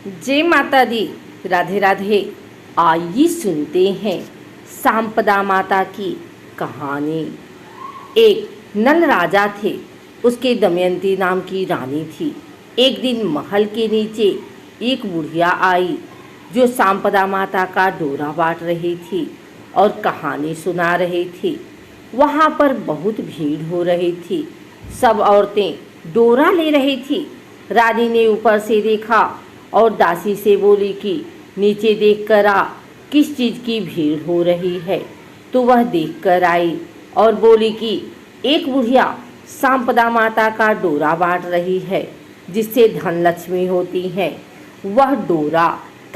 जय माता दी। राधे राधे। आइए सुनते हैं सांपदा माता की कहानी। एक नल राजा थे, उसके दमयंती नाम की रानी थी। एक दिन महल के नीचे एक बुढ़िया आई जो सांपदा माता का डोरा बांट रही थी और कहानी सुना रही थी। वहाँ पर बहुत भीड़ हो रही थी, सब औरतें डोरा ले रही थी। रानी ने ऊपर से देखा और दासी से बोली कि नीचे देख कर आ, किस चीज़ की भीड़ हो रही है। तो वह देख कर आई और बोली कि एक बुढ़िया सांपदा माता का डोरा बांट रही है जिससे धन लक्ष्मी होती है। वह डोरा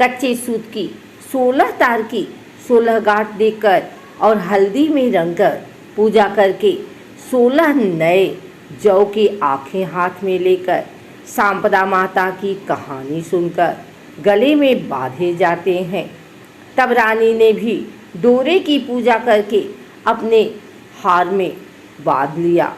कच्चे सूत की 16 तार की 16 गांठ देकर और हल्दी में रंगकर पूजा करके 16 नए जौ के आँखें हाथ में लेकर सांपदा माता की कहानी सुनकर गले में बांधे जाते हैं। तब रानी ने भी डोरे की पूजा करके अपने हार में बांध लिया।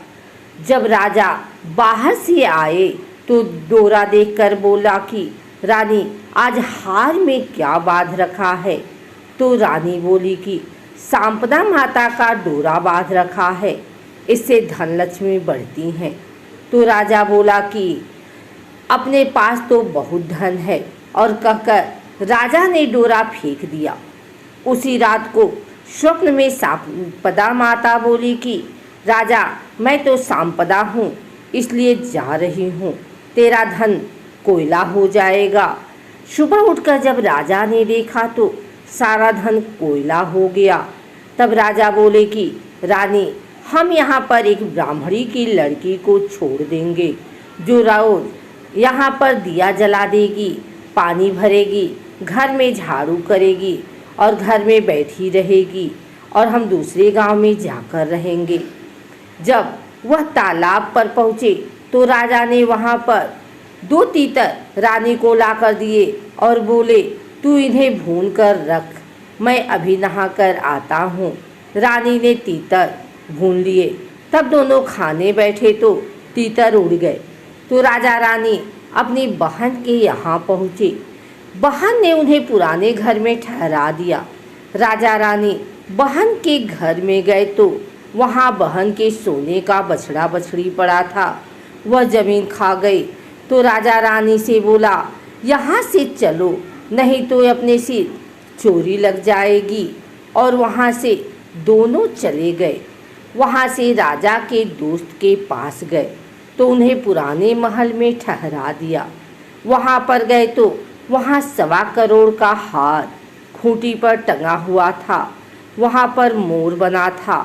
जब राजा बाहर से आए तो डोरा देखकर बोला कि रानी, आज हार में क्या बांध रखा है। तो रानी बोली कि सांपदा माता का डोरा बांध रखा है, इससे धन लक्ष्मी बढ़ती हैं। तो राजा बोला कि अपने पास तो बहुत धन है, और कहकर राजा ने डोरा फेंक दिया। उसी रात को स्वप्न में सांपदा माता बोली कि राजा, मैं तो सांपदा हूँ, इसलिए जा रही हूँ, तेरा धन कोयला हो जाएगा। सुबह उठकर जब राजा ने देखा तो सारा धन कोयला हो गया। तब राजा बोले कि रानी, हम यहाँ पर एक ब्राह्मणी की लड़की को छोड़ देंगे जो रोज यहाँ पर दिया जला देगी, पानी भरेगी, घर में झाड़ू करेगी और घर में बैठी रहेगी, और हम दूसरे गांव में जाकर रहेंगे। जब वह तालाब पर पहुँचे तो राजा ने वहाँ पर 2 तीतर रानी को लाकर दिए और बोले, तू इन्हें भून कर रख, मैं अभी नहा कर आता हूँ। रानी ने तीतर भून लिए। तब दोनों खाने बैठे तो तीतर उड़ गए। तो राजा रानी अपनी बहन के यहाँ पहुँचे। बहन ने उन्हें पुराने घर में ठहरा दिया। राजा रानी बहन के घर में गए तो वहाँ बहन के सोने का बछड़ा बछड़ी पड़ा था। वह जमीन खा गई। तो राजा रानी से बोला, यहाँ से चलो, नहीं तो अपने सिर चोरी लग जाएगी। और वहाँ से दोनों चले गए। वहाँ से राजा के दोस्त के पास गए तो उन्हें पुराने महल में ठहरा दिया। वहाँ पर गए तो वहाँ 1.25 करोड़ का हार खूंटी पर टंगा हुआ था। वहाँ पर मोर बना था,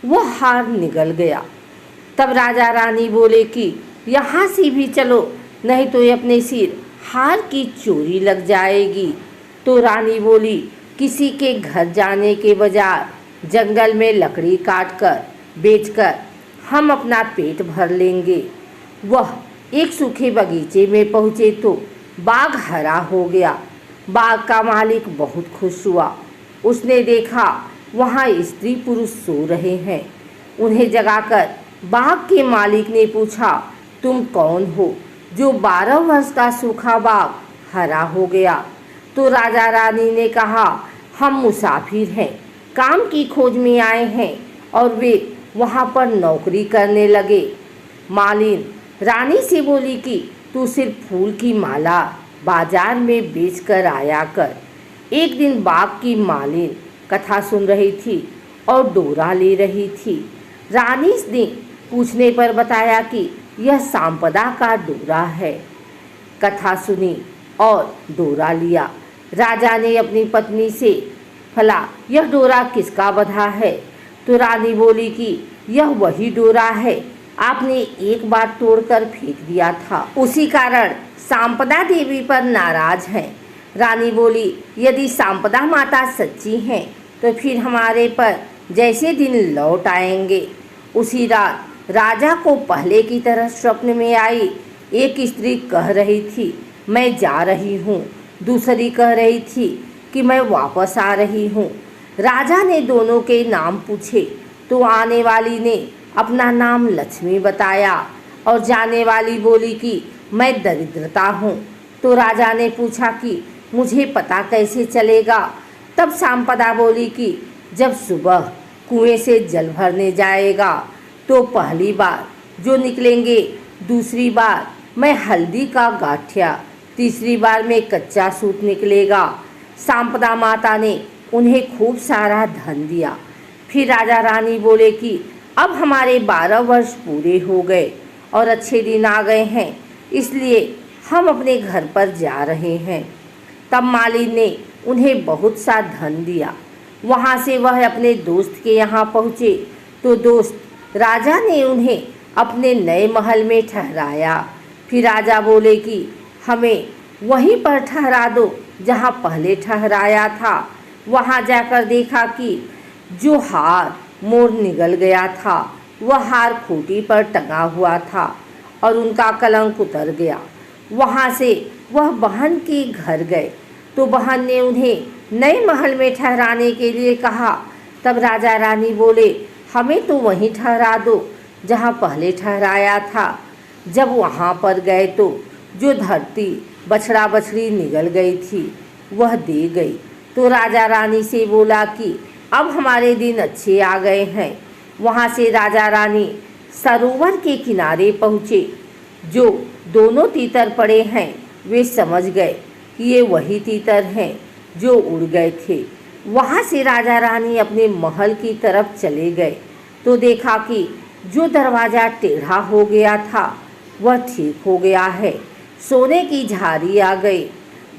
वह हार निगल गया। तब राजा रानी बोले कि यहाँ से भी चलो, नहीं तो अपने सिर हार की चोरी लग जाएगी। तो रानी बोली, किसी के घर जाने के बजाय जंगल में लकड़ी काट कर बेचकर हम अपना पेट भर लेंगे। वह एक सूखे बगीचे में पहुँचे तो बाग हरा हो गया। बाग का मालिक बहुत खुश हुआ। उसने देखा वहाँ स्त्री पुरुष सो रहे हैं। उन्हें जगाकर बाग के मालिक ने पूछा, तुम कौन हो जो 12 वर्ष का सूखा बाग हरा हो गया। तो राजा रानी ने कहा, हम मुसाफिर हैं, काम की खोज में आए हैं। और वे वहाँ पर नौकरी करने लगे। मालिन रानी से बोली कि तू सिर्फ फूल की माला बाजार में बेच कर आया कर। एक दिन बाग की मालिन कथा सुन रही थी और डोरा ले रही थी। रानी ने पूछने पर बताया कि यह सांपदा का डोरा है। कथा सुनी और डोरा लिया। राजा ने अपनी पत्नी से भला यह डोरा किसका बंधा है। तो रानी बोली कि यह वही डोरा है, आपने एक बार तोड़कर फेंक दिया था, उसी कारण सांपदा देवी पर नाराज हैं। रानी बोली, यदि सांपदा माता सच्ची हैं तो फिर हमारे पर जैसे दिन लौट आएंगे। उसी रात राजा को पहले की तरह स्वप्न में आई एक स्त्री कह रही थी, मैं जा रही हूँ। दूसरी कह रही थी कि मैं वापस आ रही हूँ। राजा ने दोनों के नाम पूछे तो आने वाली ने अपना नाम लक्ष्मी बताया और जाने वाली बोली कि मैं दरिद्रता हूँ। तो राजा ने पूछा कि मुझे पता कैसे चलेगा। तब सांपदा बोली कि जब सुबह कुएं से जल भरने जाएगा तो पहली बार जो निकलेंगे, दूसरी बार मैं हल्दी का गाठिया, तीसरी बार में कच्चा सूत निकलेगा। सांपदा माता ने उन्हें खूब सारा धन दिया। फिर राजा रानी बोले कि अब हमारे 12 वर्ष पूरे हो गए और अच्छे दिन आ गए हैं, इसलिए हम अपने घर पर जा रहे हैं। तब मालिन ने उन्हें बहुत सा धन दिया। वहाँ से वह अपने दोस्त के यहाँ पहुँचे तो दोस्त राजा ने उन्हें अपने नए महल में ठहराया। फिर राजा बोले कि हमें वहीं पर ठहरा दो जहाँ पहले ठहराया था। वहाँ जाकर देखा कि जो हार मोर निगल गया था वह हार खूंटी पर टंगा हुआ था और उनका कलंक उतर गया। वहाँ से वह बहन के घर गए तो बहन ने उन्हें नए महल में ठहराने के लिए कहा। तब राजा रानी बोले हमें तो वहीं ठहरा दो जहाँ पहले ठहराया था। जब वहाँ पर गए तो जो धरती बछड़ा बछड़ी निगल गई थी वह दे गई। तो राजा रानी से बोला कि अब हमारे दिन अच्छे आ गए हैं। वहाँ से राजा रानी सरोवर के किनारे पहुँचे। जो दोनों तीतर पड़े हैं वे समझ गए कि ये वही तीतर हैं जो उड़ गए थे। वहाँ से राजा रानी अपने महल की तरफ चले गए तो देखा कि जो दरवाज़ा टेढ़ा हो गया था वह ठीक हो गया है। सोने की झाड़ी आ गई,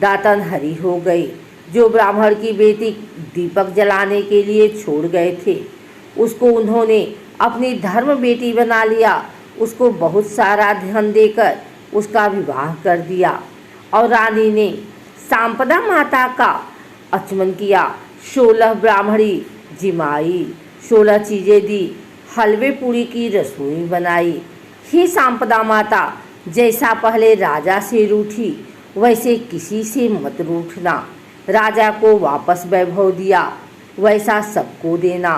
दातन हरी हो गई। जो ब्राह्मण की बेटी दीपक जलाने के लिए छोड़ गए थे उसको उन्होंने अपनी धर्म बेटी बना लिया। उसको बहुत सारा धन देकर उसका विवाह कर दिया और रानी ने सांपदा माता का आचमन किया। 16 ब्राह्मणी जिमाई, 16 चीज़ें दी, हलवे पूरी की रसोई बनाई। हे सांपदा माता, जैसा पहले राजा से रूठी वैसे किसी से मत रूठना। राजा को वापस वैभव दिया वैसा सबको देना।